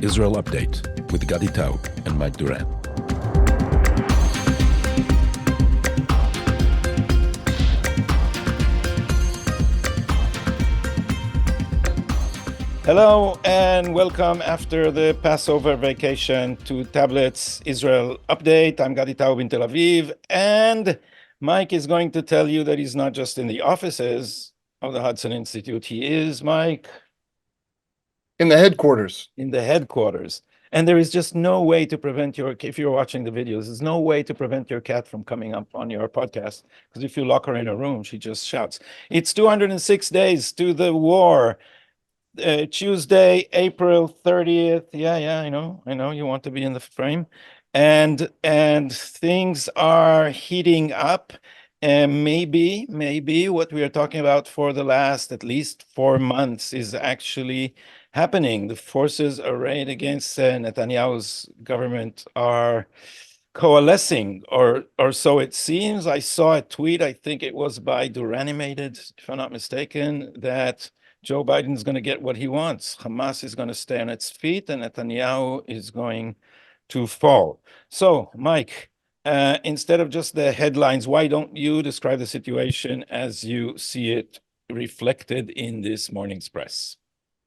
Israel Update with Gadi and Mike Duran. Hello and welcome after the Passover vacation to Tablet's Israel Update. I'm Gadi in Tel Aviv, and Mike is going to tell you that he's not just in the offices of the Hudson Institute. He is, Mike, in the headquarters. In the headquarters. And there is just no way to prevent if you're watching the videos, there's no way to prevent your cat from coming up on your podcast. Because if you lock her in a room, she just shouts. It's 206 days to the war. Tuesday, April 30th. Yeah, I know you want to be in the frame. And things are heating up. And maybe what we are talking about for the last at least 4 months is actually happening. The forces arrayed against Netanyahu's government are coalescing, or so it seems. I saw a tweet, I think it was by Duranimated, if I'm not mistaken, that Joe Biden's going to get what he wants. Hamas is going to stay on its feet, and Netanyahu is going to fall. So, Mike, instead of just the headlines, why don't you describe the situation as you see it reflected in this morning's press?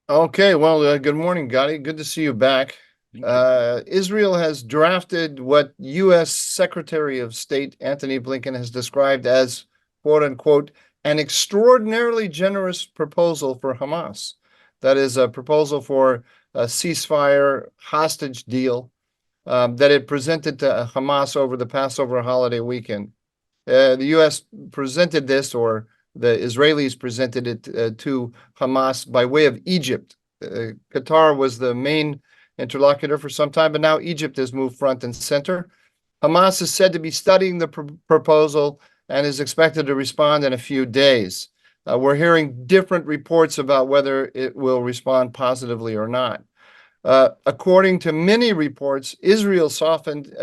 Okay, well, good morning, Gadi. Good to see you back. Israel has drafted what U.S. Secretary of State Antony Blinken has described as, quote unquote, an extraordinarily generous proposal for Hamas. That is a proposal for a ceasefire hostage deal that it presented to Hamas over the Passover holiday weekend. The U.S. presented this, or the Israelis presented it to Hamas by way of Egypt. Qatar was the main interlocutor for some time, but now Egypt has moved front and center. Hamas is said to be studying the proposal and is expected to respond in a few days. We're hearing different reports about whether it will respond positively or not. According to many reports, Israel softened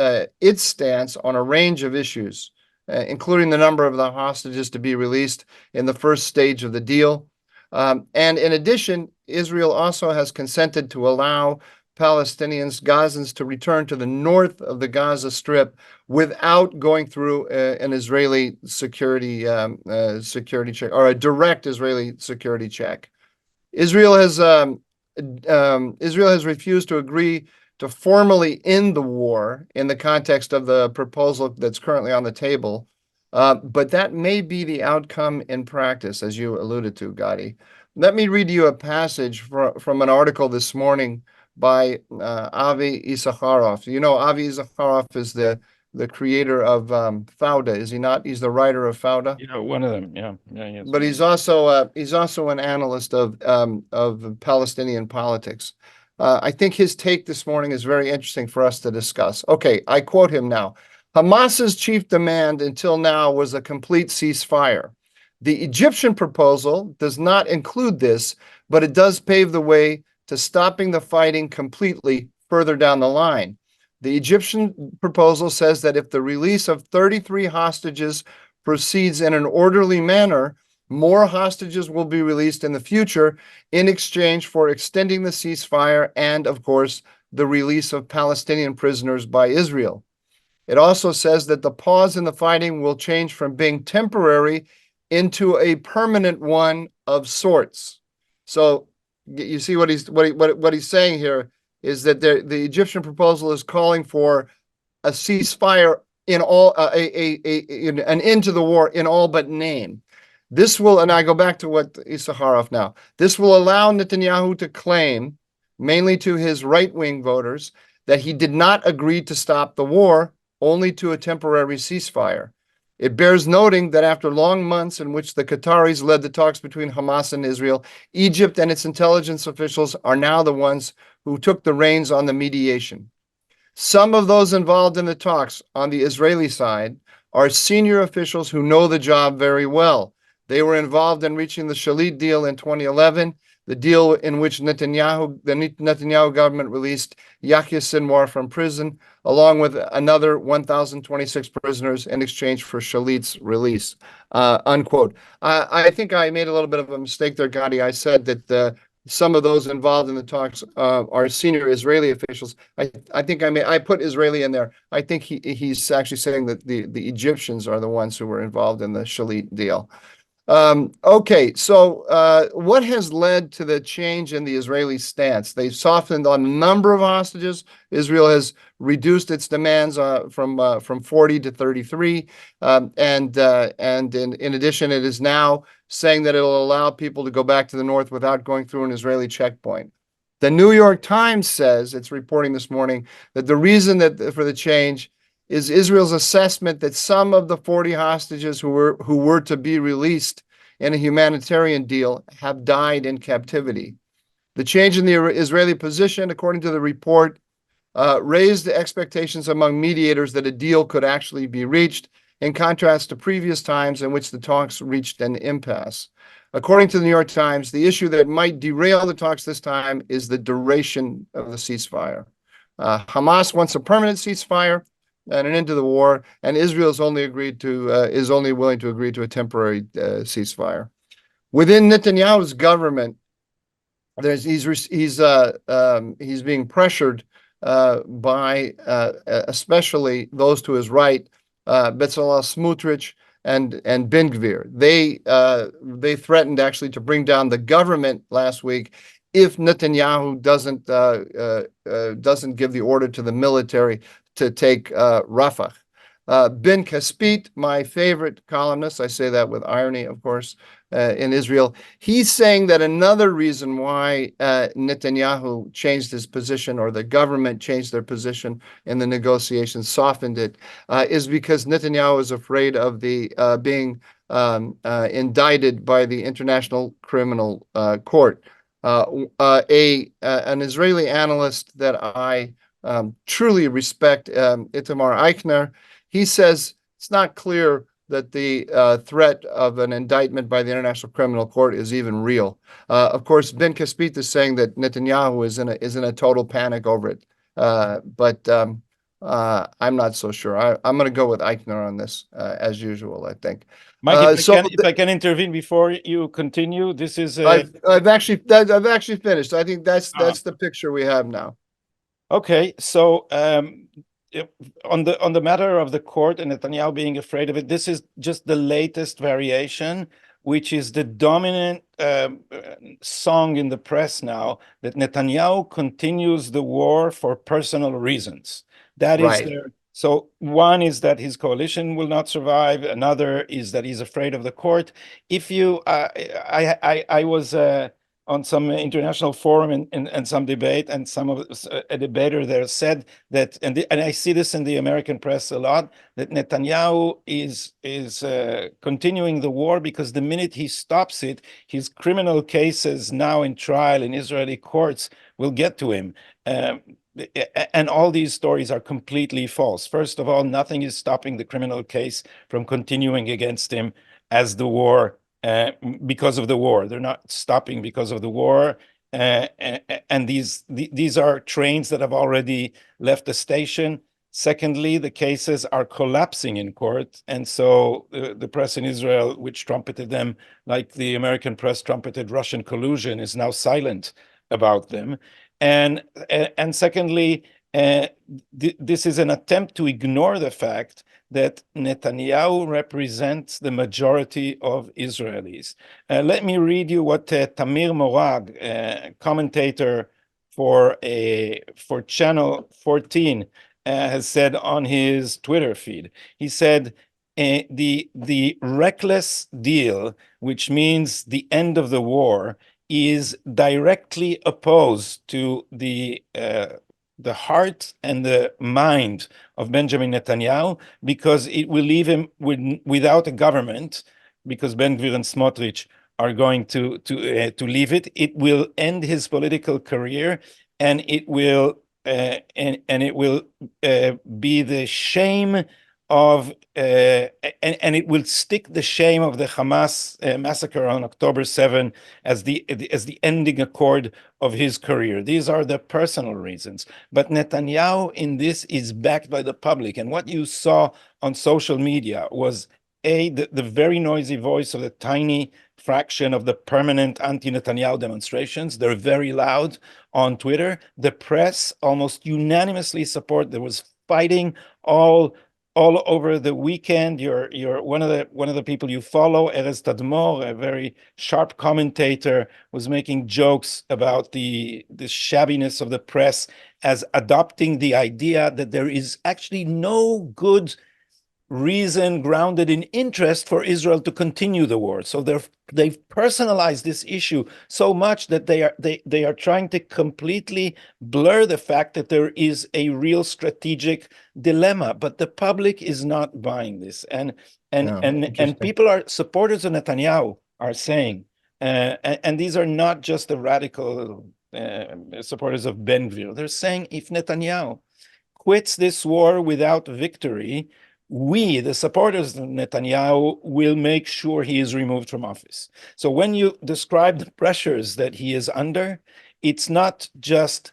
its stance on a range of issues, including the number of the hostages to be released in the first stage of the deal. And in addition, Israel also has consented to allow Palestinians, Gazans, to return to the north of the Gaza Strip without going through an Israeli security check, or a direct Israeli security check. Israel has refused to agree to formally end the war in the context of the proposal that's currently on the table, but that may be the outcome in practice, as you alluded to, Gadi. Let me read you a passage from an article this morning by Avi Issacharoff. You know, Avi Issacharoff is the creator of Fauda, is he not? He's the writer of Fauda. Yeah, one of them. Yeah. But he's also an analyst of Palestinian politics. I think his take this morning is very interesting for us to discuss. Okay, I quote him now. Hamas's chief demand until now was a complete ceasefire. The Egyptian proposal does not include this, but it does pave the way to stopping the fighting completely further down the line. The Egyptian proposal says that if the release of 33 hostages proceeds in an orderly manner, more hostages will be released in the future in exchange for extending the ceasefire and, of course, the release of Palestinian prisoners by Israel. It also says that the pause in the fighting will change from being temporary into a permanent one of sorts. So you see what he's saying here is that the Egyptian proposal is calling for a ceasefire in all, an end to the war in all but name. This will, and I go back to what Issacharoff now, this will allow Netanyahu to claim, mainly to his right-wing voters, that he did not agree to stop the war, only to a temporary ceasefire. It bears noting that after long months in which the Qataris led the talks between Hamas and Israel, Egypt and its intelligence officials are now the ones who took the reins on the mediation. Some of those involved in the talks on the Israeli side are senior officials who know the job very well. They were involved in reaching the Shalit deal in 2011, the deal in which the Netanyahu government released Yahya Sinwar from prison, along with another 1,026 prisoners in exchange for Shalit's release, unquote. I think I made a little bit of a mistake there, Gadi. I said that some of those involved in the talks are senior Israeli officials. I think I put Israeli in there. I think he's actually saying that the Egyptians are the ones who were involved in the Shalit deal. Okay, so what has led to the change in the Israeli stance? They've softened on a number of hostages. Israel has reduced its demands from 40 to 33, and in addition, it is now saying that it'll allow people to go back to the north without going through an Israeli checkpoint. The New York Times says, it's reporting this morning, that the reason for the change is Israel's assessment that some of the 40 hostages who were to be released in a humanitarian deal have died in captivity. The change in the Israeli position, according to the report, raised the expectations among mediators that a deal could actually be reached, in contrast to previous times in which the talks reached an impasse. According to the New York Times, the issue that might derail the talks this time is the duration of the ceasefire. Hamas wants a permanent ceasefire and an end to the war, and Israel is only willing to agree to a temporary ceasefire. Within Netanyahu's government, he's being pressured by especially those to his right, Bezalel Smotrich and Ben Gvir. They threatened actually to bring down the government last week if Netanyahu doesn't give the order to the military to take Rafah. Ben Caspit, my favorite columnist, I say that with irony, of course, in Israel, he's saying that another reason why Netanyahu changed his position, or the government changed their position in the negotiations, softened it, is because Netanyahu is afraid of being indicted by the International Criminal Court. An Israeli analyst that I truly respect, Itamar Eichner, he says it's not clear that the threat of an indictment by the International Criminal Court is even real. Of course, Ben Caspit is saying that Netanyahu is in a total panic over it, but I'm not so sure. I'm going to go with Eichner on this, as usual, I think. Mike, if I can intervene before you continue, this is I've actually finished. I think that's the picture we have now. Okay, so on the matter of the court and Netanyahu being afraid of it, this is just the latest variation, which is the dominant song in the press now, that Netanyahu continues the war for personal reasons. That is their. So one is that his coalition will not survive. Another is that he's afraid of the court. If you, I was on some international forum and some debate, and a debater there said that, and I see this in the American press a lot, that Netanyahu is continuing the war because the minute he stops it, his criminal cases now in trial in Israeli courts will get to him. And all these stories are completely false. First of all, nothing is stopping the criminal case from continuing against him as the war, because of the war. They're not stopping because of the war. And these are trains that have already left the station. Secondly, the cases are collapsing in court. And so the press in Israel, which trumpeted them like the American press trumpeted Russian collusion, is now silent about them. And secondly, this is an attempt to ignore the fact that Netanyahu represents the majority of Israelis. Let me read you what Tamir Morag, commentator for Channel 14, has said on his Twitter feed. He said, the reckless deal, which means the end of the war, is directly opposed to the heart and the mind of Benjamin Netanyahu, because it will leave him without a government, because Ben Gvir and Smotrich are going to leave it. It will end his political career, and it will be the shame of and it will stick the shame of the Hamas massacre on October 7 as the ending accord of his career. These are the personal reasons. But Netanyahu in this is backed by the public. And what you saw on social media was the very noisy voice of the tiny fraction of the permanent anti-Netanyahu demonstrations. They're very loud on Twitter. The press almost unanimously support. There was fighting all over the weekend. You're one of the people you follow, Erez Tadmor, a very sharp commentator, was making jokes about the shabbiness of the press as adopting the idea that there is actually no good reason grounded in interest for Israel to continue the war. So they've personalized this issue so much that they are trying to completely blur the fact that there is a real strategic dilemma. But the public is not buying this, and people are supporters of Netanyahu are saying, and these are not just the radical supporters of Ben Gvir. They're saying if Netanyahu quits this war without victory, we, the supporters of Netanyahu, will make sure he is removed from office. So when you describe the pressures that he is under, it's not just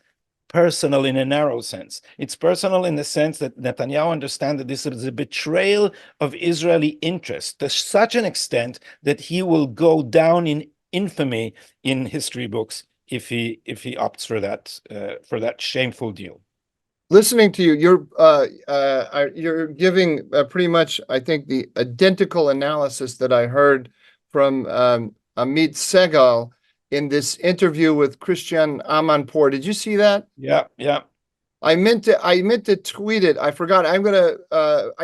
personal in a narrow sense. It's personal in the sense that Netanyahu understands that this is a betrayal of Israeli interest to such an extent that he will go down in infamy in history books if he opts for that shameful deal. Listening to you, you're giving pretty much, I think, the identical analysis that I heard from Amit Segal in this interview with Christian Amanpour. Did you see that? Yeah. I meant to tweet it. I forgot. I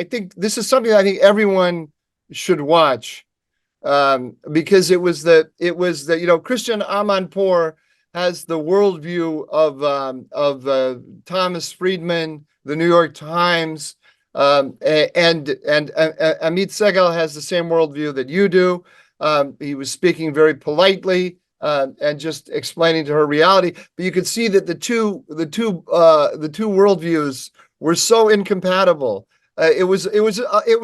think this is something I think everyone should watch because it was the Christian Amanpour has the worldview of Thomas Friedman, the New York Times, and Amit Segal has the same worldview that you do. He was speaking very politely and just explaining to her reality, but you could see that the two worldviews were so incompatible. It was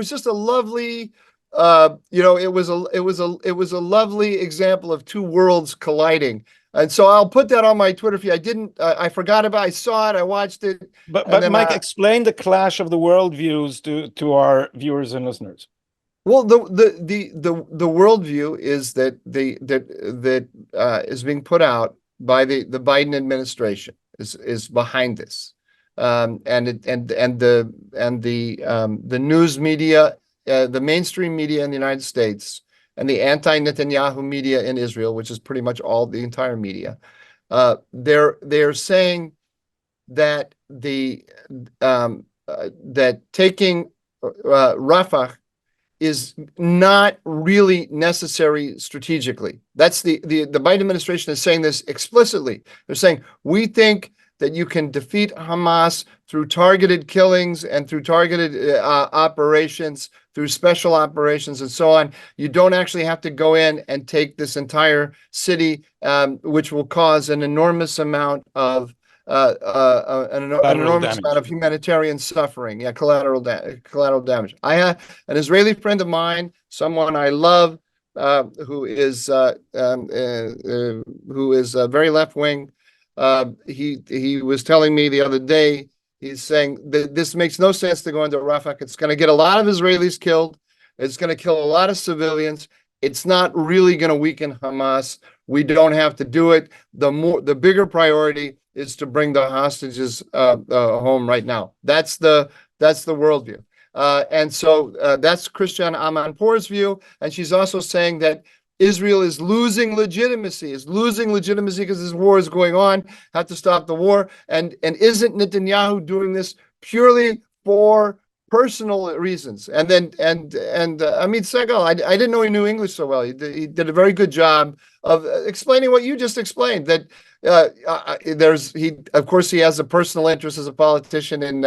just a lovely. It was a lovely example of two worlds colliding. And so I'll put that on my Twitter feed. I forgot about it. I saw it. I watched it. But Mike, explain the clash of the worldviews to our viewers and listeners. Well, the worldview is that is being put out by the Biden administration is behind this, and the news media, the mainstream media in the United States, and the anti-Netanyahu media in Israel, which is pretty much the entire media, they're saying that that taking Rafah is not really necessary strategically. That's the Biden administration is saying this explicitly. They're saying, we think that you can defeat Hamas through targeted killings and through targeted operations, through special operations and so on. You don't actually have to go in and take this entire city, which will cause an enormous amount of humanitarian suffering. Yeah, collateral damage. I had an Israeli friend of mine, someone I love, who is very left wing. He was telling me the other day. He's saying that this makes no sense to go into Rafah. It's going to get a lot of Israelis killed. It's going to kill a lot of civilians. It's not really going to weaken Hamas. We don't have to do it. The bigger priority is to bring the hostages home right now. That's the worldview. And so that's Christian Amanpour's view. And she's also saying that Israel is losing legitimacy because this war is going on, have to stop the war. And isn't Netanyahu doing this purely for personal reasons? And Amit Segal, I didn't know he knew English so well. He did a very good job of explaining what you just explained, that of course he has a personal interest as a politician in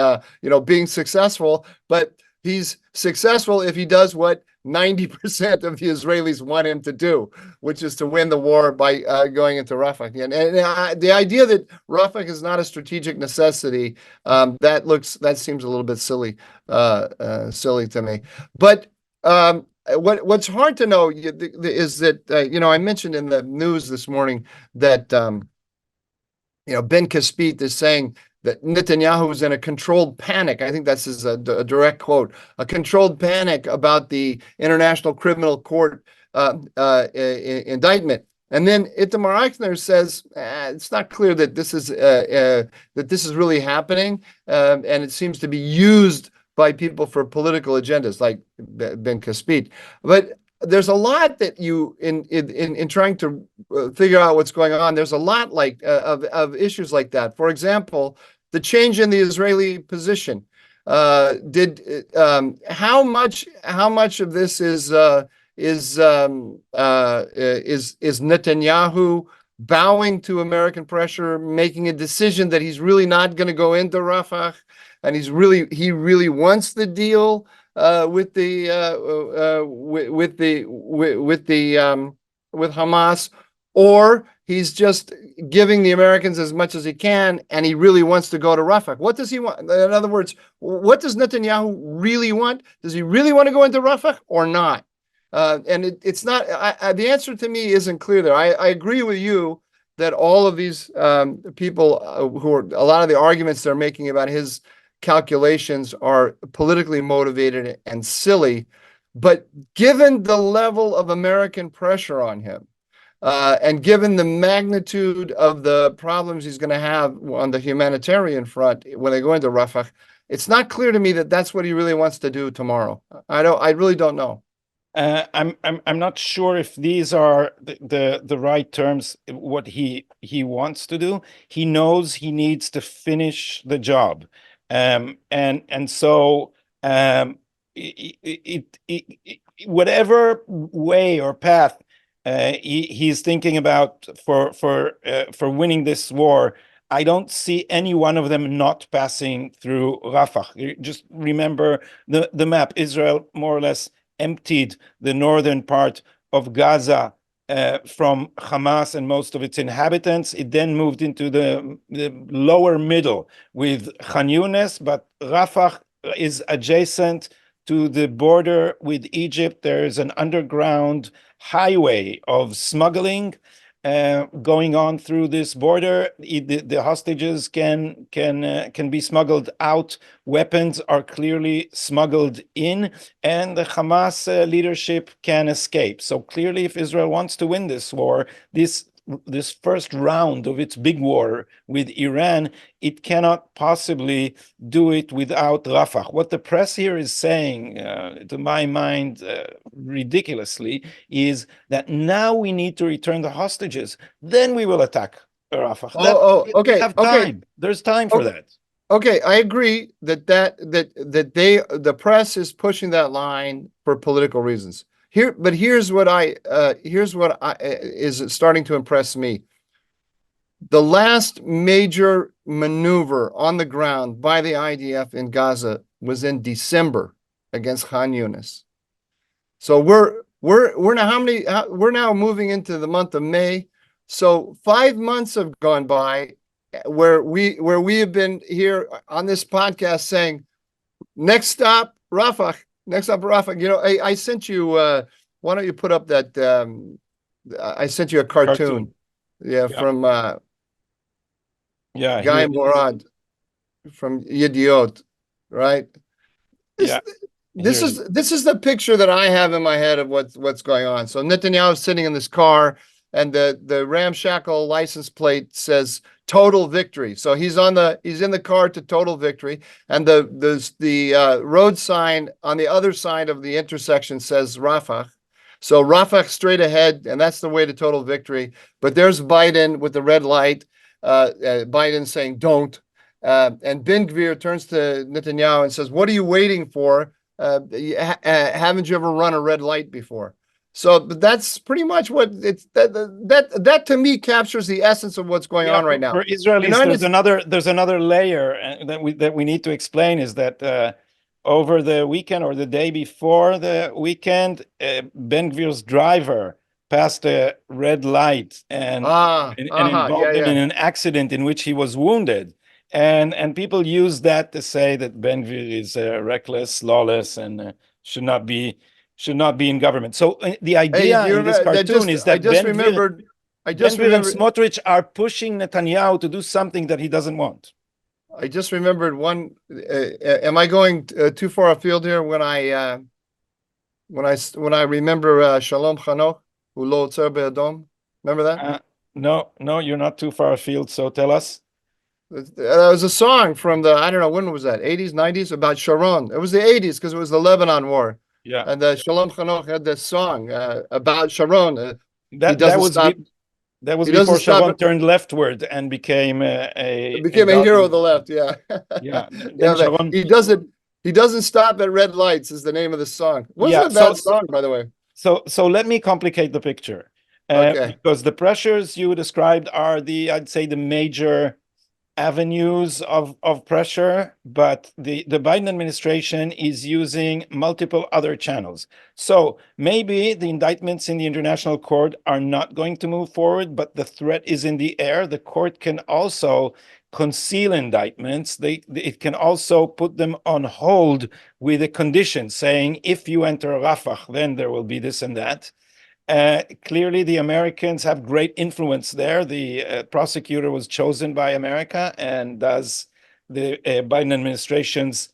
being successful, but he's successful if he does what 90% of the Israelis want him to do, which is to win the war by going into Rafah. And the idea that Rafah is not a strategic necessity, that seems a little bit silly to me. But what's hard to know is that I mentioned in the news this morning that Ben Caspit is saying that Netanyahu is in a controlled panic. I think that's a direct quote, a controlled panic about the International Criminal Court indictment. And then Itamar Eichner says it's not clear that this is really happening, and it seems to be used by people for political agendas, like Ben Caspit. But there's a lot that you in trying to figure out what's going on. There's a lot like of issues like that. For example, the change in the Israeli position. How much of this is Netanyahu bowing to American pressure, making a decision that he's really not going to go into Rafah, and he really wants the deal with Hamas, or he's just giving the Americans as much as he can, and he really wants to go to Rafah. What does he want? In other words, what does Netanyahu really want? Does he really want to go into Rafah or not? And it's not. The answer to me isn't clear there. I agree with you that all of these people who are a lot of the arguments they're making about his calculations are politically motivated and silly. But given the level of American pressure on him, and given the magnitude of the problems he's going to have on the humanitarian front when they go into Rafah, it's not clear to me that that's what he really wants to do tomorrow. I really don't know. I'm not sure if these are the right terms. What he wants to do, he knows he needs to finish the job, and so whatever way or path he's thinking about for winning this war, I don't see any one of them not passing through Rafah. Just remember the map. Israel more or less emptied the northern part of Gaza from Hamas and most of its inhabitants. It then moved into the lower middle with Khan Yunis, but Rafah is adjacent to the border with Egypt. There is an underground highway of smuggling going on through this border. The hostages can be smuggled out. Weapons are clearly smuggled in, and the Hamas leadership can escape. So clearly, if Israel wants to win this war, this first round of its big war with Iran, it cannot possibly do it without Rafah. What the press here is saying, to my mind, ridiculously, is that now we need to return the hostages. Then we will attack Rafah. Okay. We have time. There's time for that. Okay, I agree that the press is pushing that line for political reasons. Here's what is starting to impress me. The last major maneuver on the ground by the IDF in Gaza was in December against Khan Yunis. So we're now moving into the month of May. So 5 months have gone by where we have been here on this podcast saying, next stop Rafah. Next up, Rafa, I sent you, why don't you put up that, I sent you a cartoon. Yeah, from Guy Morad from Yediot, right? This is the picture that I have in my head of what's going on. So Netanyahu is sitting in this car, and the ramshackle license plate says total victory. So he's in the car to total victory, and the road sign on the other side of the intersection says Rafah. So Rafah straight ahead, and that's the way to total victory. But there's Biden with the red light, Biden saying don't, and Ben Gvir turns to Netanyahu and says, "What are you waiting for? Haven't you ever run a red light before?" So that's pretty much what it's that to me captures the essence of what's going on right now. For Israelis, there's another layer that we need to explain, is that over the weekend or the day before the weekend, Ben Gvir's driver passed a red light and involved him in an accident in which he was wounded. And people use that to say that Ben Gvir is reckless, lawless, and should not be in government. So the idea in this cartoon is that Ben Gvir and Smotrich are pushing Netanyahu to do something that he doesn't want. I just remembered one. Am I going too far afield here when I when I remember Shalom Chanoch, Ulo Tzer Be'adom. Remember that? No, you're not too far afield. So tell us. That was a song from the, I don't know, when was that? 80s, 90s, about Sharon. It was the 80s because it was the Lebanon War. Yeah, And Shalom Chanoch had this song about Sharon. He that doesn't was stop. that was He doesn't before stop. Sharon turned leftward and became It a became a hero of godly. the left. Yeah. Yeah, Yeah. then Sharon. He doesn't stop at red lights is the name of the song. Wasn't Yeah, a bad song, by the way. so let me complicate the picture, Okay. because the pressures you described are I'd say the major avenues of pressure, but the Biden administration is using multiple other channels. So maybe the indictments in the international court are not going to move forward, but the threat is in the air. The court can also conceal indictments. It can also put them on hold with a condition saying, if you enter Rafah, then there will be this and that. Clearly, the Americans have great influence there. The prosecutor was chosen by America and does the Biden administration's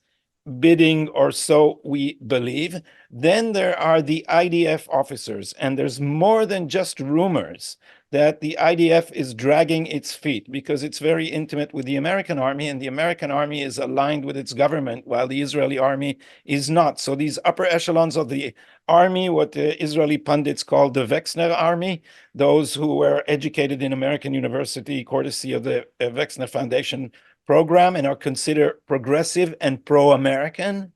bidding, or so we believe. Then there are the IDF officers, and there's more than just rumors that the IDF is dragging its feet because it's very intimate with the American army, and the American army is aligned with its government while the Israeli army is not. So these upper echelons of the army, what the Israeli pundits call the Wexner army, those who were educated in American university courtesy of the Wexner Foundation program and are considered progressive and pro-American.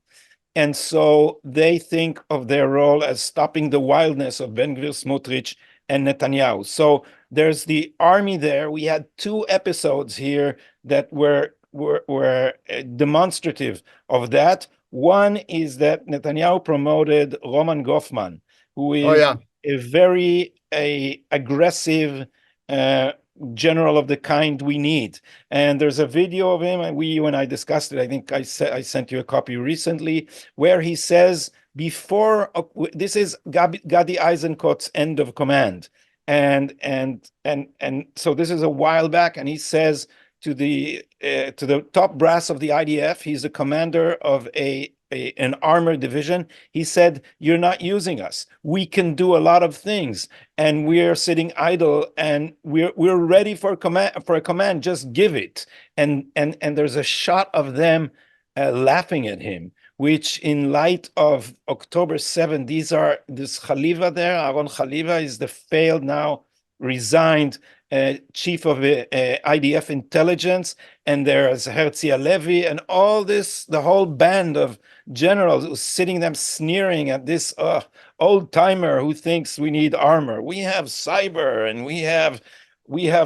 And so they think of their role as stopping the wildness of Ben Gvir, Smotrich, and Netanyahu. So there's the army there. We had two episodes here that were demonstrative of that. One is that Netanyahu promoted Roman Goffman, who Oh, is yeah. a very aggressive general of the kind we need. And there's a video of him, and you and I discussed it. I think I sent you a copy recently, where he says, before this is Gadi Eisenkot's end of command. And so this is a while back, and he says to the top brass of the IDF, he's the commander of an armored division. He said, "You're not using us. We can do a lot of things, and we're sitting idle, and we're ready for a command. Just give it." And there's a shot of them laughing at him, which, in light of October 7, this Khaliva there, Aaron Khaliva, is the failed, now resigned chief of IDF intelligence, and there's Herzi Halevi and all this, the whole band of generals sitting them sneering at this old timer who thinks we need armor. We have cyber, and we have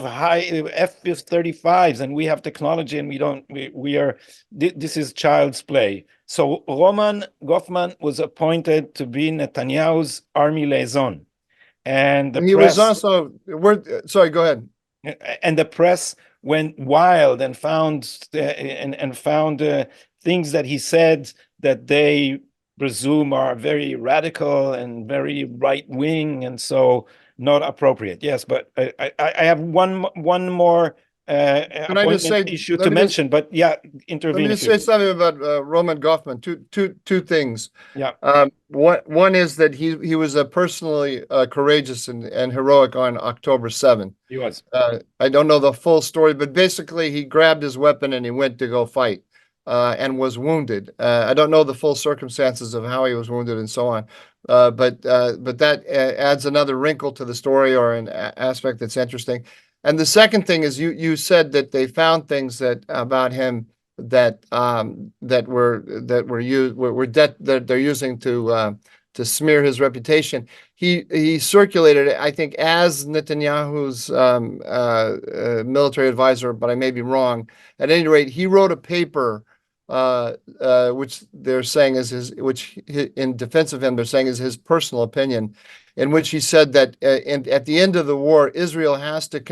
high F-35s, and we have technology, and this is child's play. So Roman Goffman was appointed to be Netanyahu's army liaison. And he was also, sorry, go ahead. And the press went wild and found things that he said that they presume are very radical and very right wing, and so not appropriate. Yes, but I have one more appointment issue to mention. But yeah, intervene. Let me just say something about Roman Goffman. Two things. Yeah. One is that he was personally courageous and heroic on October 7th. He was. I don't know the full story, but basically he grabbed his weapon and he went to go fight and was wounded. I don't know the full circumstances of how he was wounded and so on. But that adds another wrinkle to the story, or an aspect that's interesting. And the second thing is you said that they found things about him that they're using to smear his reputation. He circulated it, I think, as Netanyahu's military advisor, but I may be wrong. At any rate, he wrote a paper which they're saying is which in defense of him, they're saying is his personal opinion, in which he said that at the end of the war, Israel has to be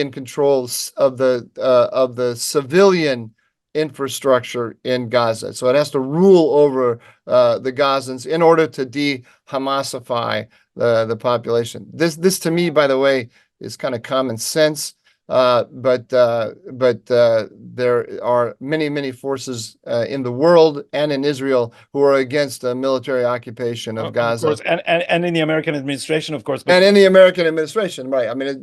in control of the civilian infrastructure in Gaza. So it has to rule over the Gazans in order to de-Hamasify the population. This to me, by the way, is kind of common sense. But there are many forces in the world and in Israel who are against the military occupation of Of Gaza. course, and in the American administration, of course, but And in the American administration, right? I mean,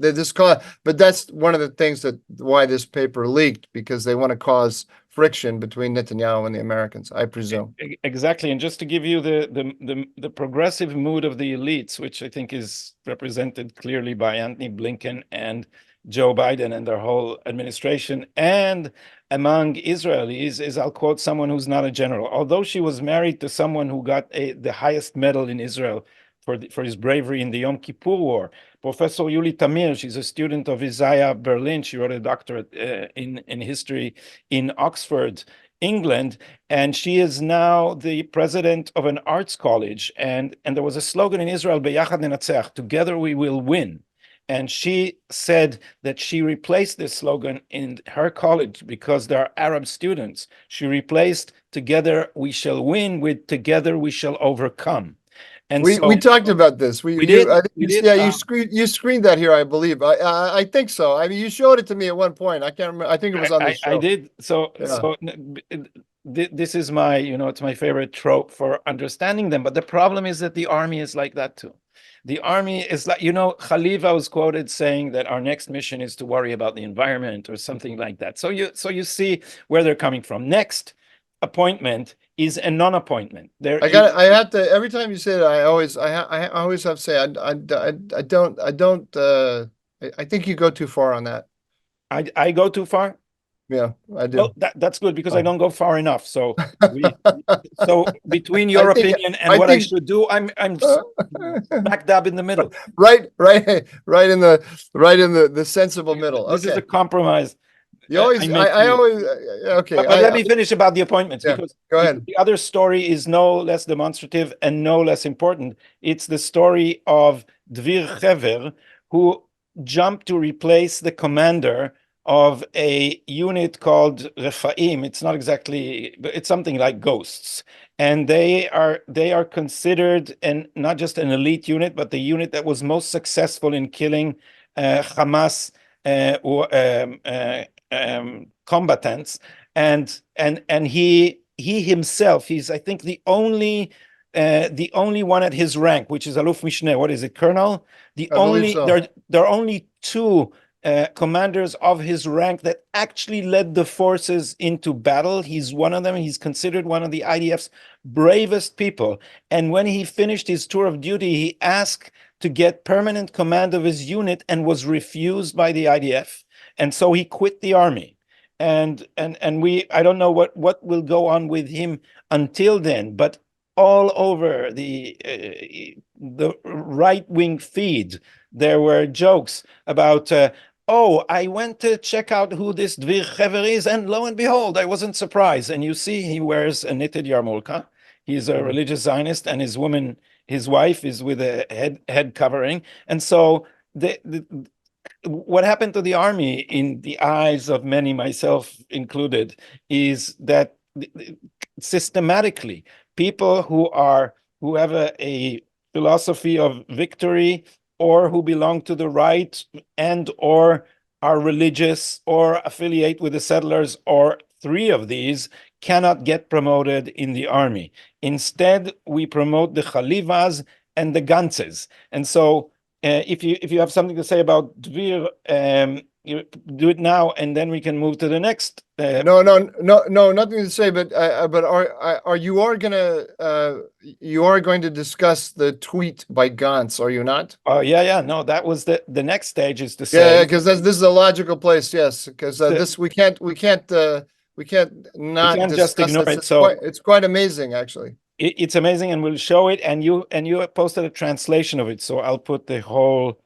but that's one of the things that why this paper leaked, because they want to cause friction between Netanyahu and the Americans, I presume. exactly. And just to give you the progressive mood of the elites, which I think is represented clearly by Anthony Blinken and Joe Biden and their whole administration, and among Israelis, is I'll quote someone who's not a general, although she was married to someone who got the highest medal in Israel for his bravery in the Yom Kippur War. Professor Yuli Tamir, she's a student of Isaiah Berlin. She wrote a doctorate in history in Oxford, England, and she is now the president of an arts college. And there was a slogan in Israel, Beyachad Nenatzach, together we will win. And she said that she replaced this slogan in her college because there are Arab students. She replaced "Together we shall win" with "Together we shall overcome." And we talked about this. we did. Yeah, you screened that here, I believe. I think so. I mean, you showed it to me at one point. I can't remember. I think it was on the show. I did. So this is my, it's my favorite trope for understanding them. But the problem is that the army is like that too. The army is like, Khalifa was quoted saying that our next mission is to worry about the environment or something like that. So you see where they're coming from. Next appointment is a non-appointment. I have to, every time you say that, I always have to say, I think you go too far on that. I go too far? Yeah, I do. Well, that's good because I don't go far enough. So between your opinion and what I should do, I'm smack dab in the middle. Right in the sensible middle. This is a compromise. You always, I always, okay. But let me finish about the appointments, because go ahead. The other story is no less demonstrative and no less important. It's the story of Dvir Chever, who jumped to replace the commander of a unit called Refaim. It's not exactly, but it's something like ghosts. And they are considered not just an elite unit, but the unit that was most successful in killing Hamas combatants, and he himself, he's I think the only one at his rank, which is Aluf Mishneh. What is it, Colonel? There are only two commanders of his rank that actually led the forces into battle. He's one of them. He's considered one of the IDF's bravest people. And when he finished his tour of duty, he asked to get permanent command of his unit and was refused by the IDF. And so he quit the army. And I don't know what will go on with him until then, but all over the right-wing feed, there were jokes about, I went to check out who this Dvir Chever is, and lo and behold, I wasn't surprised. And you see, he wears a knitted yarmulke. He's a religious Zionist, and his wife is with a head covering. And so what happened to the army, in the eyes of many, myself included, is that systematically people who have a philosophy of victory, or who belong to the right, and or are religious or affiliate with the settlers, or three of these, cannot get promoted in the army. Instead, we promote the Khalivas and the Gantzes. And so if you have something to say about Dvir, you do it now, and then we can move to the next. No, nothing to say. But you are going to discuss the tweet by Gantz, are you not? Oh yeah. No, that was the next stage, is to say. Yeah, because this is a logical place. Yes, because this we can't not just ignore it. It's quite amazing, actually. It's amazing, and we'll show it. And you posted a translation of it, so I'll put the whole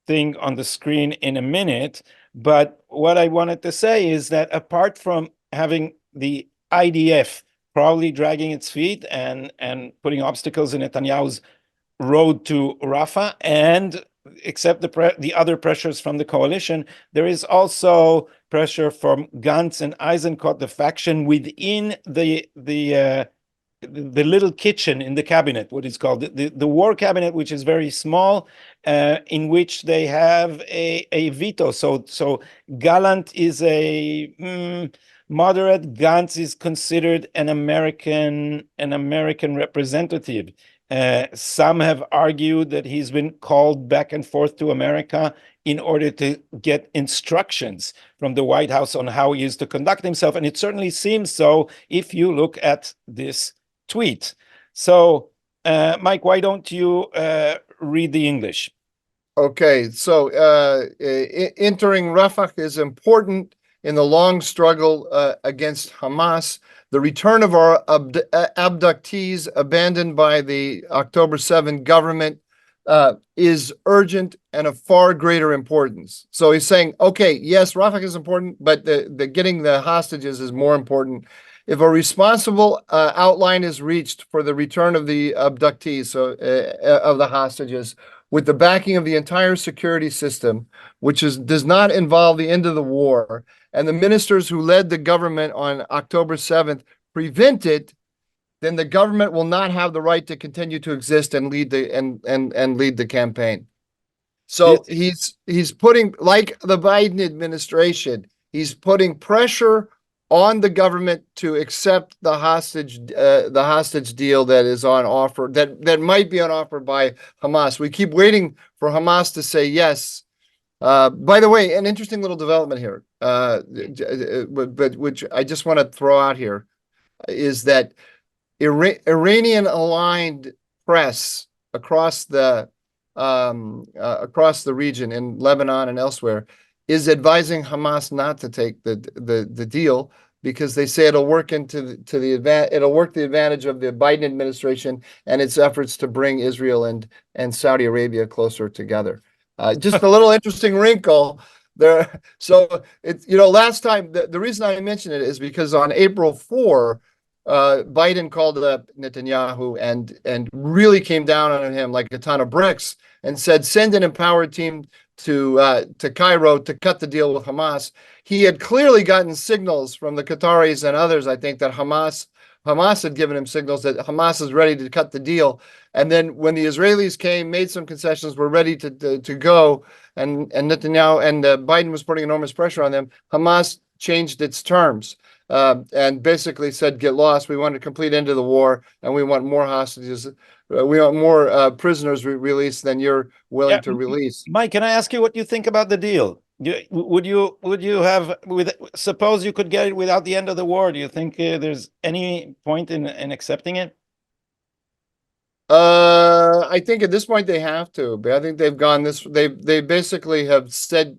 thing on the screen in a minute. But what I wanted to say is that apart from having the IDF probably dragging its feet and putting obstacles in Netanyahu's road to Rafah, and except the other pressures from the coalition, there is also pressure from Gantz and Eisenkot, the faction within the little kitchen in the cabinet, what is called the war cabinet, which is very small, in which they have a veto. So Gallant is a moderate. Gantz is considered an American representative. Some have argued that he's been called back and forth to America in order to get instructions from the White House on how he is to conduct himself. And it certainly seems so if you look at this tweet. So, Mike, why don't you read the English? Okay, so entering Rafah is important in the long struggle against Hamas. The return of our abductees abandoned by the October 7 government is urgent and of far greater importance. So he's saying, okay, yes, Rafah is important, but the getting the hostages is more important. If a responsible outline is reached for the return of the abductees, so of the hostages, with the backing of the entire security system, which does not involve the end of the war, and the ministers who led the government on October 7th prevent it, then the government will not have the right to continue to exist and lead the campaign. So he's putting, like the Biden administration, he's putting pressure on the government to accept the hostage deal that is on offer, that might be on offer by Hamas. We keep waiting for Hamas to say yes. By the way, an interesting little development here, but which I just want to throw out here, is that Iranian-aligned press across the region in Lebanon and elsewhere is advising Hamas not to take the deal, because they say it'll work it'll work the advantage of the Biden administration and its efforts to bring Israel and Saudi Arabia closer together. Just a little interesting wrinkle there. So it's, last time the reason I mentioned it is because on April 4, Biden called up Netanyahu and really came down on him like a ton of bricks and said, send an empowered team to Cairo to cut the deal with Hamas. He had clearly gotten signals from the Qataris and others, I think, that Hamas had given him signals that Hamas is ready to cut the deal. And then when the Israelis came, made some concessions, were ready to go, and Netanyahu and Biden was putting enormous pressure on them, Hamas changed its terms and basically said, get lost. We want a complete end of the war, and we want more hostages. We want more prisoners released than you're willing to release. Mike, can I ask you what you think about the deal? Would you have, suppose you could get it without the end of the war? Do you think there's any point in accepting it? I think at this point they have to, but I think they've gone this. They basically have said,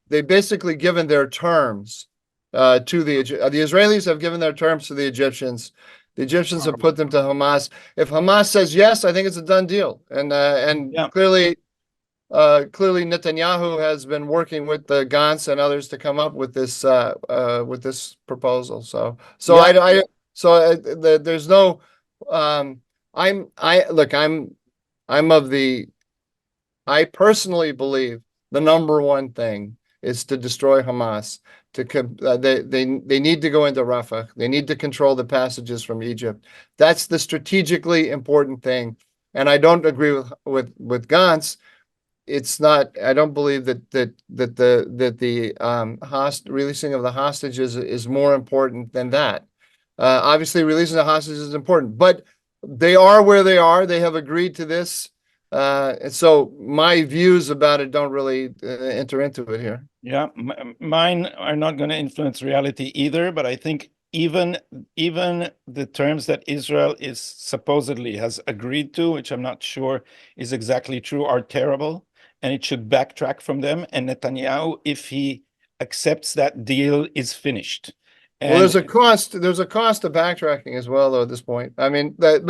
they've basically given their terms to the Israelis have given their terms to the Egyptians. The Egyptians have put them to Hamas. If Hamas says yes, I think it's a done deal. And clearly Netanyahu has been working with the Gantz and others to come up with this proposal. There's no. I personally believe the number one thing is to destroy Hamas. They need to go into Rafah. They need to control the passages from Egypt. That's the strategically important thing. And I don't agree with Gantz. It's not. I don't believe that the releasing of the hostages is more important than that. Obviously, releasing the hostages is important, but they are where they are. They have agreed to this. And so my views about it don't really enter into it here. Yeah, mine are not going to influence reality either, but I think even the terms that Israel is supposedly has agreed to, which I'm not sure is exactly true, are terrible, and it should backtrack from them. And Netanyahu, if he accepts that deal, is finished. Well, there's a cost to backtracking as well, though, at this point. I mean, but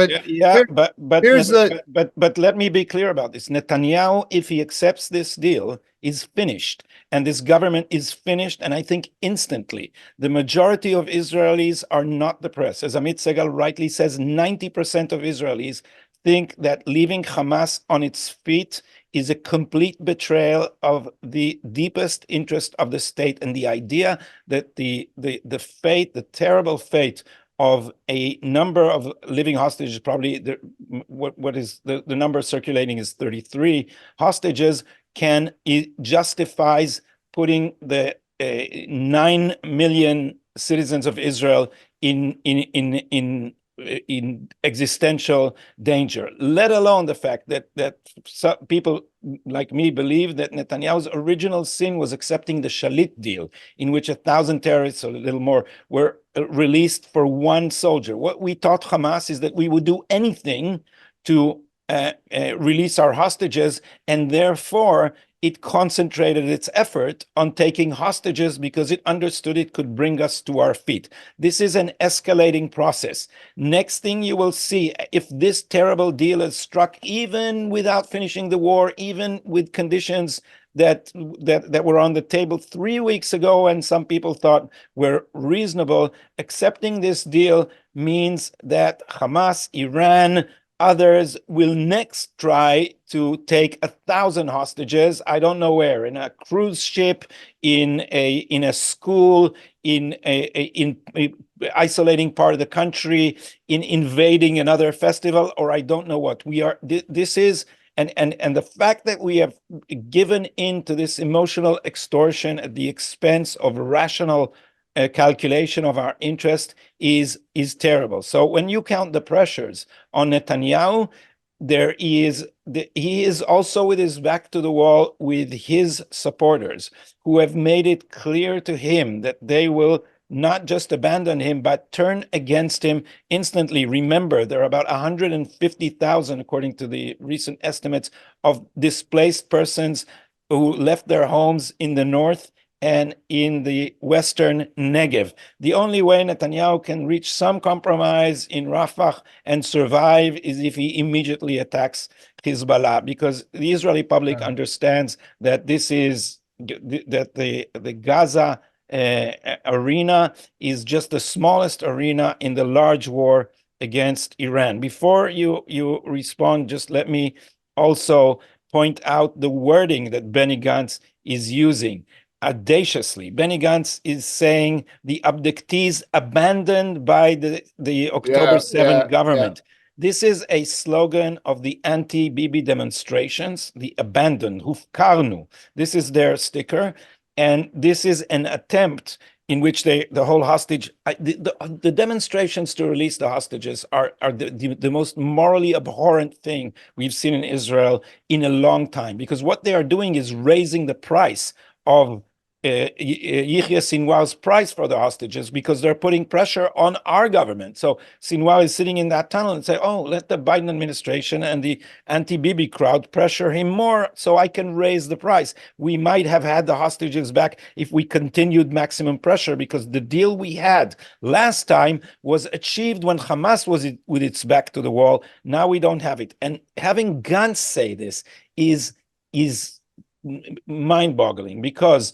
let me be clear about this. Netanyahu, if he accepts this deal, is finished, and this government is finished, and I think instantly. The majority of Israelis are not the press. As Amit Segal rightly says, 90% of Israelis think that leaving Hamas on its feet is a complete betrayal of the deepest interest of the state, and the idea that the terrible fate of a number of living hostages, probably what is the number circulating is 33 hostages, justifies putting the 9 million citizens of Israel in existential danger, let alone the fact that some people like me believe that Netanyahu's original sin was accepting the Shalit deal, in which 1,000 terrorists, or a little more, were released for one soldier. What we taught Hamas is that we would do anything to release our hostages, and therefore it concentrated its effort on taking hostages because it understood it could bring us to our feet. This is an escalating process. Next thing you will see, if this terrible deal is struck, even without finishing the war, even with conditions that were on the table 3 weeks ago and some people thought were reasonable, accepting this deal means that Hamas, Iran, others will next try to take 1,000 hostages. I don't know where, in a cruise ship, in a school, in a isolating part of the country, in invading another festival, or I don't know what. This is, and the fact that we have given in to this emotional extortion at the expense of rational calculation of our interest is terrible. So when you count the pressures on Netanyahu, he is also with his back to the wall with his supporters, who have made it clear to him that they will not just abandon him, but turn against him instantly. Remember, there are about 150,000, according to the recent estimates, of displaced persons who left their homes in the north and in the western Negev. The only way Netanyahu can reach some compromise in Rafah and survive is if he immediately attacks Hezbollah, because the Israeli public understands that this is that the Gaza arena is just the smallest arena in the large war against Iran. Before you respond, just let me also point out the wording that Benny Gantz is using. Audaciously, Benny Gantz is saying the abductees abandoned by the October 7 government. This is a slogan of the anti-Bibi demonstrations, the abandoned, hufkarnu. This is their sticker, and this is an attempt in which the whole hostage, the demonstrations to release the hostages are the most morally abhorrent thing we've seen in Israel in a long time, because what they are doing is raising the price of Yihya Sinwar's price for the hostages, because they're putting pressure on our government. So Sinwar is sitting in that tunnel and say, oh, let the Biden administration and the anti-Bibi crowd pressure him more so I can raise the price. We might have had the hostages back if we continued maximum pressure, because the deal we had last time was achieved when Hamas was with its back to the wall. Now we don't have it. And having Gantz say this is mind-boggling, because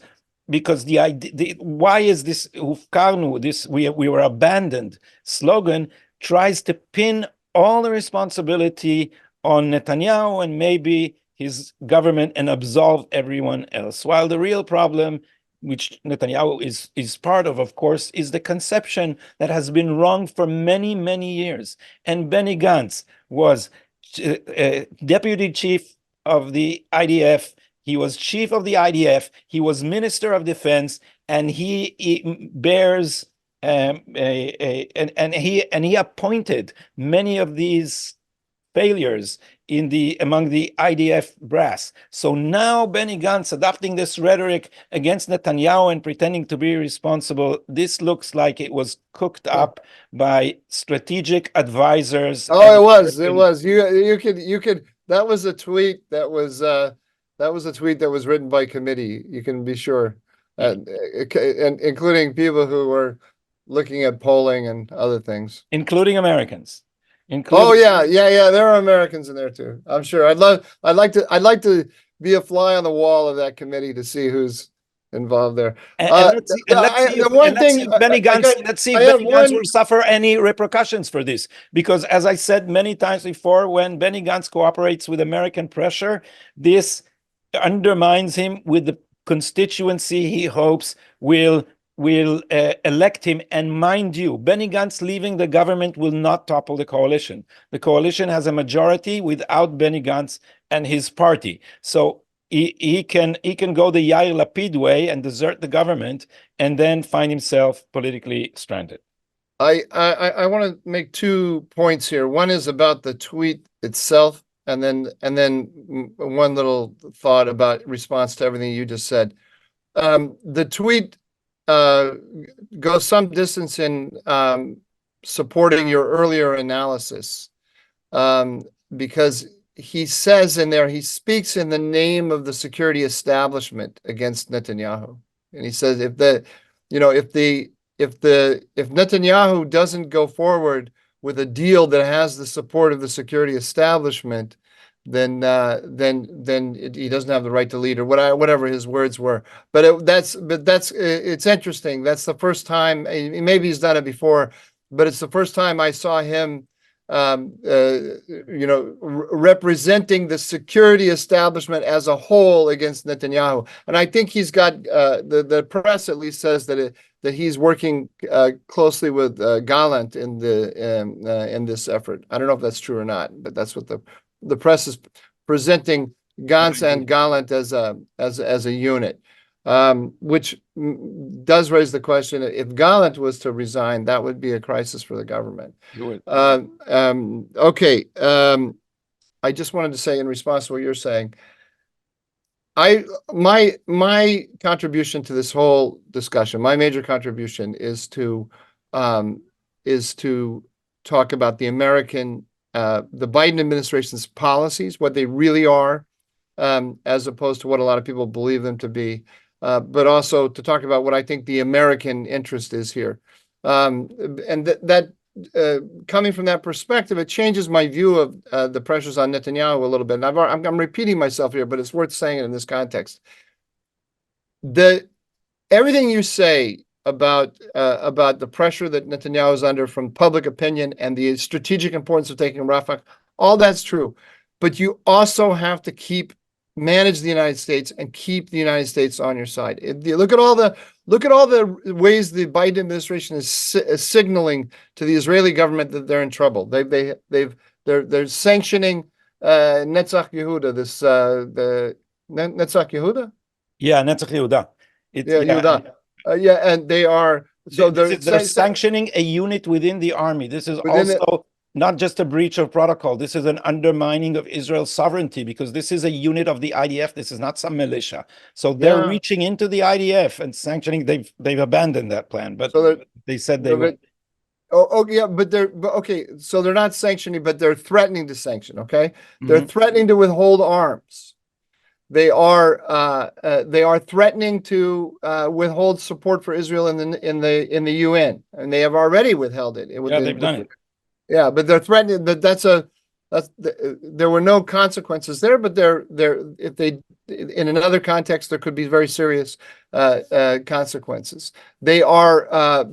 the idea, why is this hufkarnu, this we were abandoned slogan, tries to pin all the responsibility on Netanyahu and maybe his government and absolve everyone else, while the real problem, which Netanyahu is part of course, is the conception that has been wrong for many, many years. And Benny Gantz was deputy chief of the IDF. He was chief of the IDF. He was Minister of Defense, and he bears and he appointed many of these failures among the IDF brass. So now Benny Gantz adopting this rhetoric against Netanyahu and pretending to be responsible. This looks like it was cooked up by strategic advisors. Oh, it was. You could. That was a tweet that was. That was a tweet that was written by committee. You can be sure, and including people who were looking at polling and other things, including Americans. Oh yeah. There are Americans in there too. I'm sure. I'd like to be a fly on the wall of that committee to see who's involved there. Let's see if Benny Gantz will suffer any repercussions for this, because as I said many times before, when Benny Gantz cooperates with American pressure, this undermines him with the constituency he hopes will will elect him. And mind you, Benny Gantz leaving the government will not topple the coalition. The coalition has a majority without Benny Gantz and his party. So he can go the Yair Lapid way and desert the government and then find himself politically stranded. I want to make 2 points here. One is about the tweet itself, and then one little thought about response to everything you just said. The tweet goes some distance in supporting your earlier analysis, because he says in there, he speaks in the name of the security establishment against Netanyahu, and he says if Netanyahu doesn't go forward with a deal that has the support of the security establishment, then he doesn't have the right to lead, or whatever his words were. But it's interesting. That's the first time. Maybe he's done it before, but it's the first time I saw him, representing the security establishment as a whole against Netanyahu. And I think he's got the press at least says that he's working closely with Gallant in this effort. I don't know if that's true or not, but that's what the press is presenting Gantz and Gallant as a unit, which does raise the question: if Gallant was to resign, that would be a crisis for the government. Okay. I just wanted to say, in response to what you're saying, my contribution to this whole discussion, my major contribution is to talk about the Biden administration's policies, what they really are, as opposed to what a lot of people believe them to be, but also to talk about what I think the American interest is here. And that coming from that perspective, it changes my view of the pressures on Netanyahu a little bit. And I'm repeating myself here, but it's worth saying it in this context. Everything you say about the pressure that Netanyahu is under from public opinion and the strategic importance of taking Rafah, all that's true. But you also have to manage the United States and keep the United States on your side. Look at all the ways the Biden administration is signaling to the Israeli government that they're in trouble. They're sanctioning Netzach Yehuda, the Netzach Yehuda. Yeah, Netzach Yehuda. Yehuda. And they are they're sanctioning a unit within the army. This is also not just a breach of protocol. This is an undermining of Israel's sovereignty, because this is a unit of the IDF. This is not some militia. So they're reaching into the IDF and sanctioning. They've abandoned that plan, but they said they would. Okay. So they're not sanctioning, but they're threatening to sanction. Okay, they're threatening to withhold arms. They are threatening to withhold support for Israel in the UN, and they have already withheld it. They've done it. Yeah, but they're threatening that there were no consequences there, but if they in another context there could be very serious consequences. They are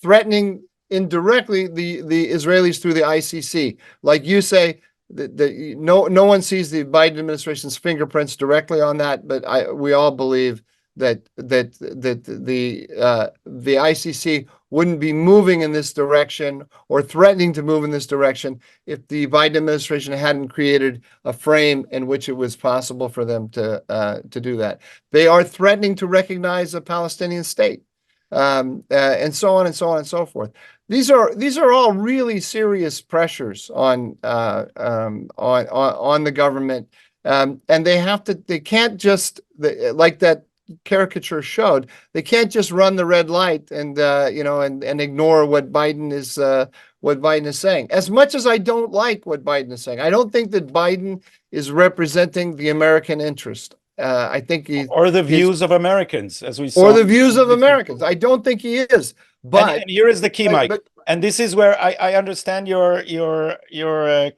threatening indirectly the Israelis through the ICC, like you say. No one sees the Biden administration's fingerprints directly on that, but we all believe that the ICC wouldn't be moving in this direction or threatening to move in this direction if the Biden administration hadn't created a frame in which it was possible for them to do that. They are threatening to recognize a Palestinian state, and so on and so on and so forth. These are all really serious pressures on the government, and they can't just, like that caricature showed, they can't just run the red light and ignore what Biden is saying. As much as I don't like what Biden is saying, I don't think that Biden is representing the American interest. I think or the views of Americans, as we saw. Or the views of Americans. I don't think he is. But and here is the key, Mike. And this is where I understand your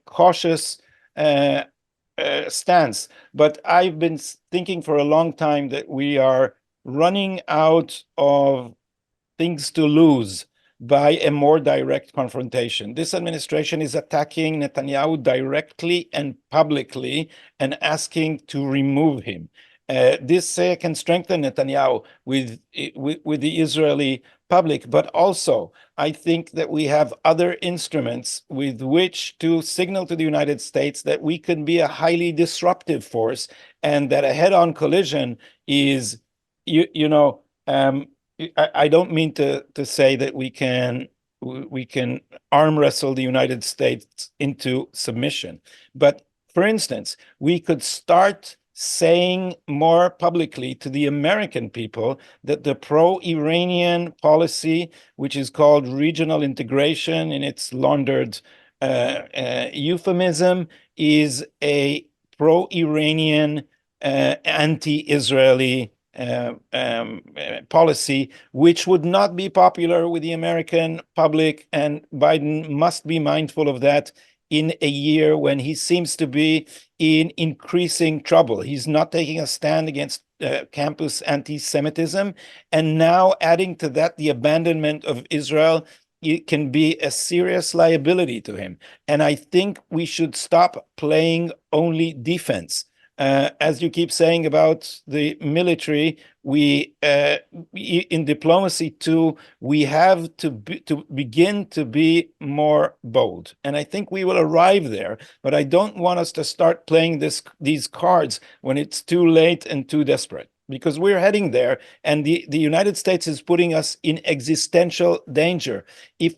cautious stance, but I've been thinking for a long time that we are running out of things to lose by a more direct confrontation. This administration is attacking Netanyahu directly and publicly and asking to remove him. This can strengthen Netanyahu with the Israeli public, but also I think that we have other instruments with which to signal to the United States that we can be a highly disruptive force, and that a head-on collision is, you know, I don't mean to say that we can arm wrestle the United States into submission, but for instance, we could start saying more publicly to the American people that the pro-Iranian policy, which is called regional integration in its laundered euphemism, is a pro-Iranian, anti-Israeli policy, which would not be popular with the American public, and Biden must be mindful of that in a year when he seems to be in increasing trouble. He's not taking a stand against campus anti-Semitism, and now adding to that the abandonment of Israel, it can be a serious liability to him. And I think we should stop playing only defense. As you keep saying about the military, we in diplomacy too, we have to begin to be more bold, and I think we will arrive there. But I don't want us to start playing these cards when it's too late and too desperate, because we're heading there, and the United States is putting us in existential danger. If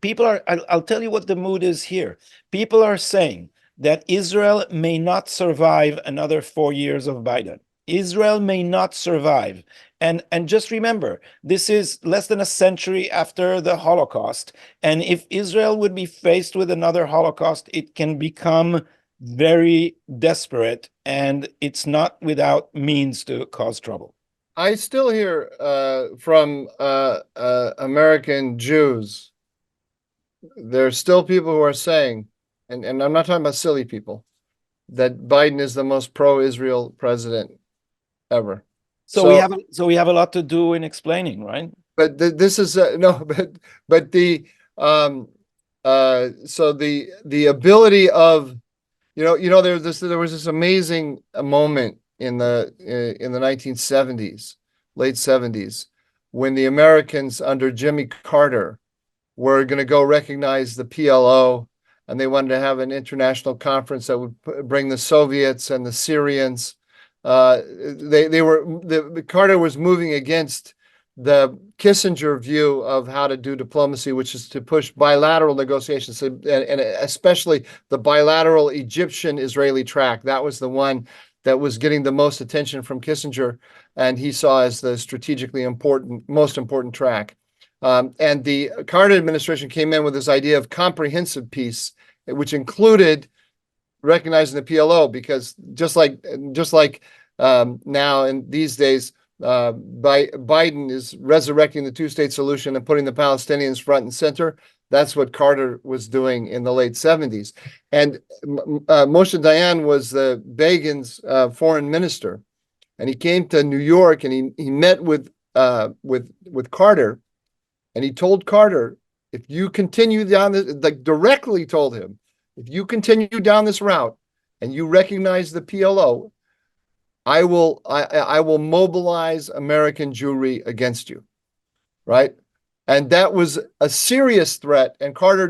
people are, I'll tell you what the mood is here. People are saying that Israel may not survive another 4 years of Biden. Israel may not survive. And just remember, this is less than a century after the Holocaust. And if Israel would be faced with another Holocaust, it can become very desperate, and it's not without means to cause trouble. I still hear from American Jews, there's still people who are saying, and I'm not talking about silly people, that Biden is the most pro-Israel president ever. So we have a lot to do in explaining, right? But this is no, but the so the ability of there was this amazing moment in the 1970s, late 70s, when the Americans under Jimmy Carter were going to go recognize the PLO. And they wanted to have an international conference that would bring the Soviets and the Syrians. Carter was moving against the Kissinger view of how to do diplomacy, which is to push bilateral negotiations, and especially the bilateral Egyptian-Israeli track. That was the one that was getting the most attention from Kissinger, and he saw as the strategically most important track. And the Carter administration came in with this idea of comprehensive peace, which included recognizing the PLO, because just like now in these days, Biden is resurrecting the two-state solution and putting the Palestinians front and center. That's what Carter was doing in the late 70s. And Moshe Dayan was Begin's foreign minister, and he came to New York, and he met with Carter. And he told Carter, if you continue down this, like directly told him, if you continue down this route and you recognize the PLO, I will mobilize American Jewry against you, right? And that was a serious threat. And Carter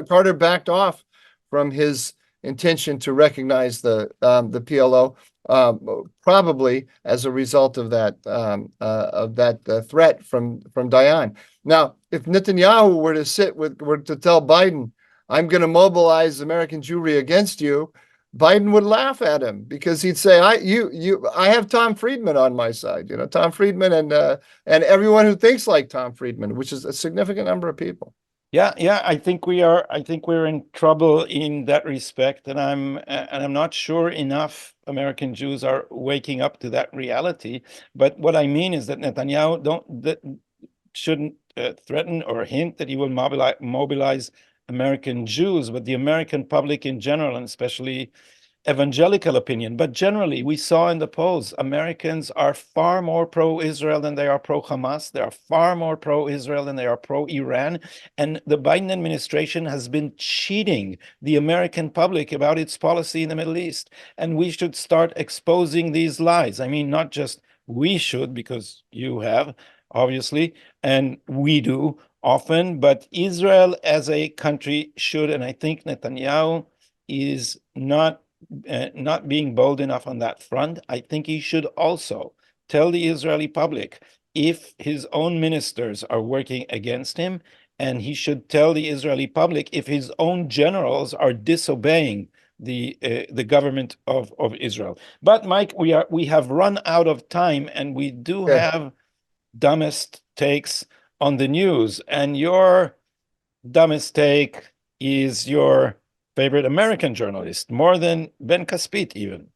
Carter backed off from his intention to recognize the PLO. Probably as a result of that threat from Dayan. Now, if Netanyahu were to tell Biden, "I'm going to mobilize American Jewry against you," Biden would laugh at him, because he'd say, I have Tom Friedman on my side, Tom Friedman and everyone who thinks like Tom Friedman, which is a significant number of people. Yeah, I think we're in trouble in that respect, and I'm not sure enough American Jews are waking up to that reality. But what I mean is that Netanyahu shouldn't threaten or hint that he will mobilize American Jews, but the American public in general, and especially evangelical opinion, but generally we saw in the polls, Americans are far more pro-Israel than they are pro-Hamas. They are far more pro-Israel than they are pro-Iran. And the Biden administration has been cheating the American public about its policy in the Middle East. And we should start exposing these lies. I mean, not just we should, because you have, obviously, and we do often, but Israel as a country should. And I think Netanyahu is not being bold enough on that front. I think he should also tell the Israeli public if his own ministers are working against him, and he should tell the Israeli public if his own generals are disobeying the government of Israel. But Mike, we have run out of time, and we do have dumbest takes on the news, and your dumbest take is your favorite American journalist, more than Ben Caspit even.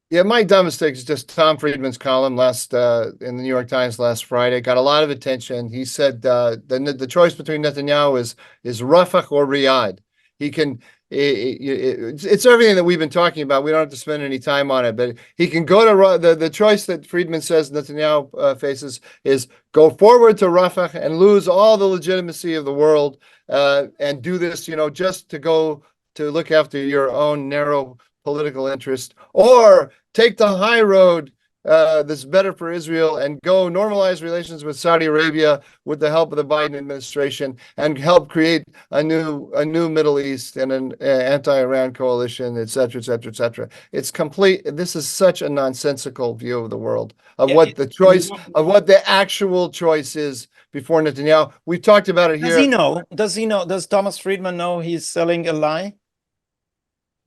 Yeah, my dumbest take is just Tom Friedman's column last in the New York Times last Friday. Got a lot of attention. He said the choice between Netanyahu is Rafah or Riyadh. He can it's everything that we've been talking about. We don't have to spend any time on it, but he can go to the choice that Friedman says Netanyahu faces is go forward to Rafah and lose all the legitimacy of the world and do this, just to go to look after your own narrow political interest, or take the high road that's better for Israel and go normalize relations with Saudi Arabia with the help of the Biden administration and help create a new Middle East and an anti-Iran coalition, et cetera, et cetera, et cetera. It's complete. This is such a nonsensical view of the world, of what the choice, of what the actual choice is before Netanyahu. We've talked about it here. Does he know? Does he know? Does Thomas Friedman know he's selling a lie?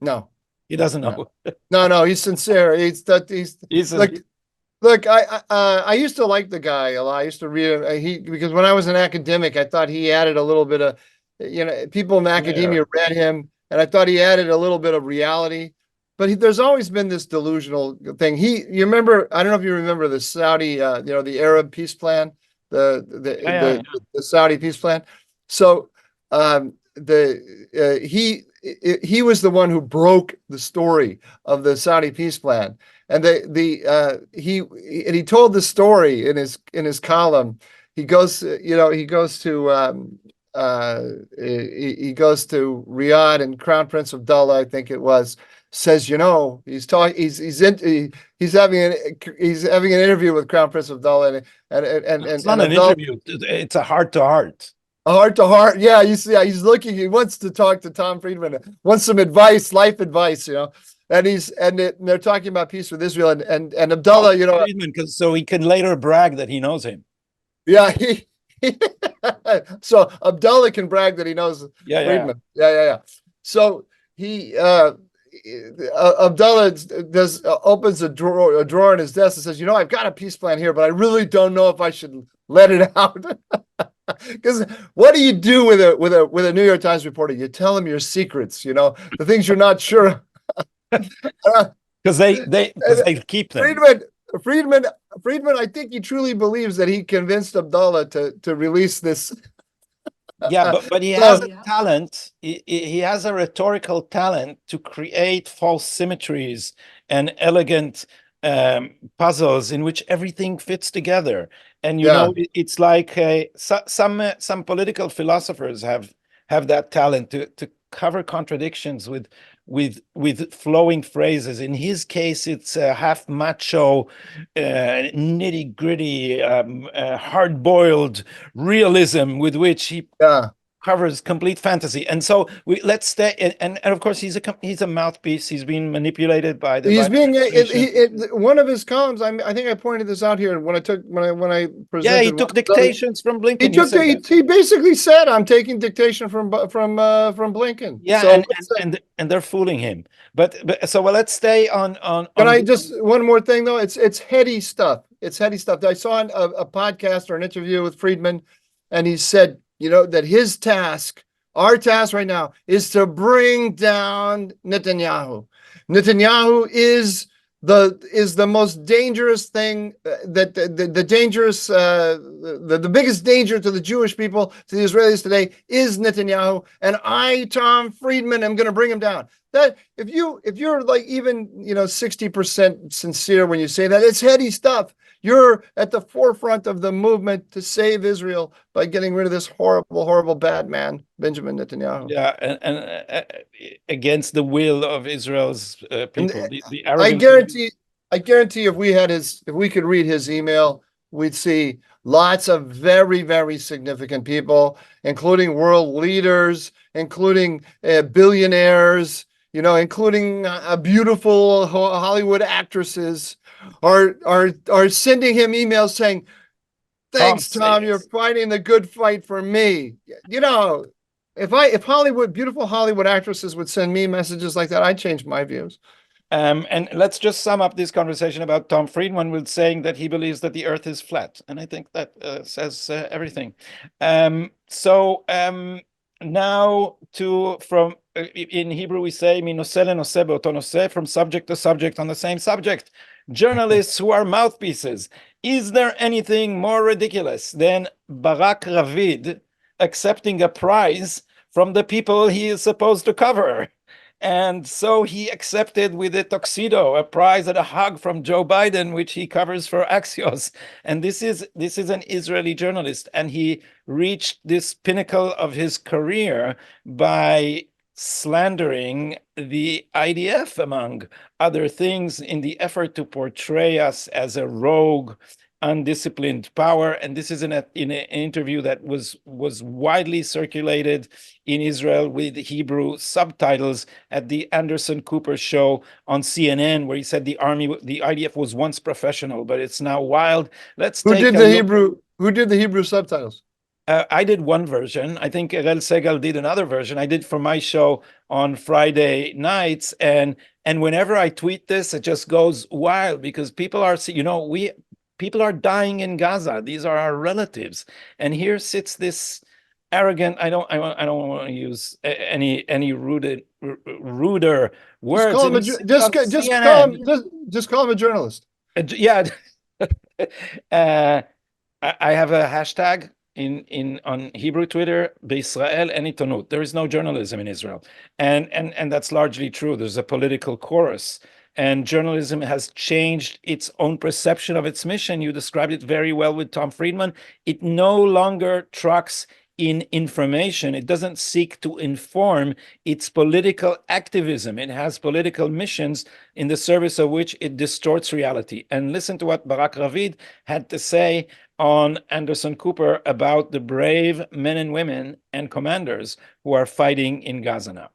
No. He doesn't know. No, he's sincere. He's look. I used to like the guy a lot. I used to read because when I was an academic, I thought he added a little bit of, people in academia read him, and I thought he added a little bit of reality. But there's always been this delusional thing. You remember? I don't know if you remember the Saudi, the Arab peace plan, the Saudi peace plan. So he was the one who broke the story of the Saudi peace plan, and he told the story in his column. He goes to Riyadh, and Crown Prince Abdullah, I think it was, says, he's having an interview with Crown Prince Abdullah, and it's not an interview. It's a heart-to-heart. A heart-to-heart, yeah. He's looking. He wants to talk to Tom Friedman. Wants some advice, life advice, And they're talking about peace with Israel, and Abdullah, Friedman, so he can later brag that he knows him. Yeah, so Abdullah can brag that he knows Friedman. Yeah. So he Abdullah opens a drawer in his desk and says, I've got a peace plan here, but I really don't know if I should let it out. Because what do you do with a New York Times reporter? You tell them your secrets, the things you're not sure. Because they keep them. Friedman, I think he truly believes that he convinced Abdullah to release this. Yeah, but he has a talent. He has a rhetorical talent to create false symmetries and elegant puzzles in which everything fits together. And it's like some political philosophers have that talent to cover contradictions with flowing phrases. In his case, it's half macho, nitty gritty, hard-boiled realism with which he covers complete fantasy. And so let's stay. And of course, he's a mouthpiece. He's being manipulated by the. He's being one of his columns. I think I pointed this out here when I presented. Yeah, he took dictations from Blinken. He basically said, "I'm taking dictation from Blinken." Yeah, so and they're fooling him. But let's stay on. Can I just one more thing though? It's heady stuff. It's heady stuff. I saw a podcast or an interview with Friedman, and he said, that his task, our task right now, is to bring down Netanyahu. Netanyahu is the most dangerous thing that the dangerous the biggest danger to the Jewish people, to the Israelis today, is Netanyahu, and I, Tom Friedman, am going to bring him down. That if you're like even 60% sincere when you say that, it's heady stuff. You're at the forefront of the movement to save Israel by getting rid of this horrible bad man, Benjamin Netanyahu. Yeah, and against the will of Israel's people, And the I arrogance. guarantee if we could read his email, we'd see lots of very significant people, including world leaders, including billionaires, including beautiful Hollywood actresses, are sending him emails saying, "Thanks, Tom, you're fighting the good fight for me." If beautiful Hollywood actresses would send me messages like that, I'd change my views. And let's just sum up this conversation about Tom Friedman with saying that he believes that the Earth is flat, and I think that says everything. Now from in Hebrew we say "minoseh lenoseh beoto noseh," from subject to subject on the same subject. Journalists who are mouthpieces. Is there anything more ridiculous than Barak Ravid accepting a prize from the people he is supposed to cover? And so he accepted with a tuxedo a prize at a Hauge from Joe Biden, which he covers for Axios. And this is an Israeli journalist, and he reached this pinnacle of his career by slandering the IDF, among other things, in the effort to portray us as a rogue, undisciplined power. And this is in an interview that was widely circulated in Israel with Hebrew subtitles at the Anderson Cooper show on CNN, where he said the IDF was once professional, but it's now wild. Who did the Hebrew subtitles? I did one version. I think Erel Segal did another version. I did for my show on Friday nights, and whenever I tweet this, it just goes wild, because people are, people are dying in Gaza. These are our relatives, and here sits this arrogant. I don't want to use any ruder words. Just call him a journalist. Yeah. I have a hashtag on Hebrew Twitter, B'Israel en itonut. There is no journalism in Israel, and that's largely true. There's a political chorus, and journalism has changed its own perception of its mission. You described it very well with Tom Friedman. It no longer trucks in information. It doesn't seek to inform. Its political activism. It has political missions in the service of which it distorts reality. And listen to what Barak Ravid had to say on Anderson Cooper about the brave men and women and commanders who are fighting in Gaza now.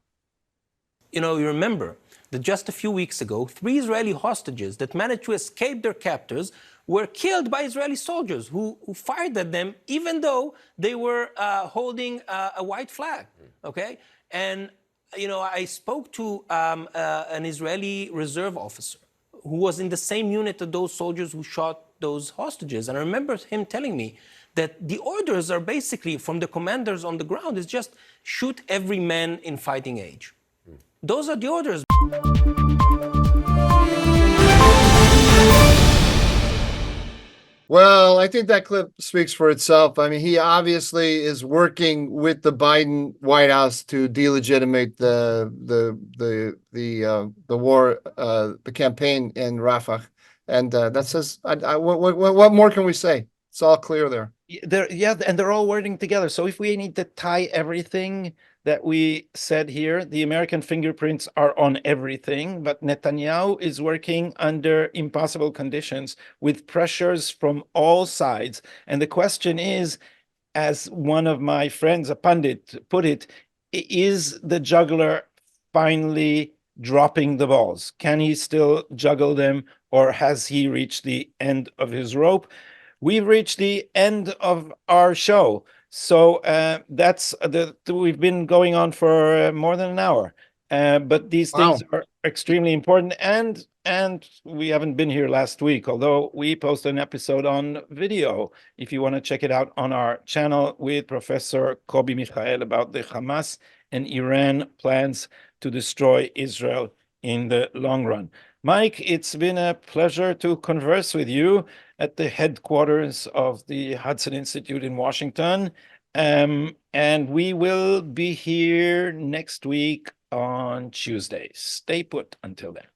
You remember that just a few weeks ago, 3 Israeli hostages that managed to escape their captors were killed by Israeli soldiers who fired at them, even though they were holding a white flag, okay? And, I spoke to an Israeli reserve officer who was in the same unit of those soldiers who shot those hostages. And I remember him telling me that the orders are basically from the commanders on the ground is just shoot every man in fighting age. Those are the orders. Well, I think that clip speaks for itself. I mean, he obviously is working with the Biden White House to delegitimate the war, the campaign in Rafah, and that says, what more can we say? It's all clear there. And they're all working together. So if we need to tie everything that we said here, the American fingerprints are on everything, but Netanyahu is working under impossible conditions with pressures from all sides. And the question is, as one of my friends, a pundit, put it, is the juggler finally dropping the balls? Can he still juggle them, or has he reached the end of his rope? We've reached the end of our show. So we've been going on for more than an hour, but these things are extremely important, and we haven't been here last week, although we posted an episode on video, if you want to check it out on our channel, with Professor Kobi Michael about the Hamas and Iran plans to destroy Israel in the long run. Mike, it's been a pleasure to converse with you at the headquarters of the Hudson Institute in Washington. And we will be here next week on Tuesday. Stay put until then.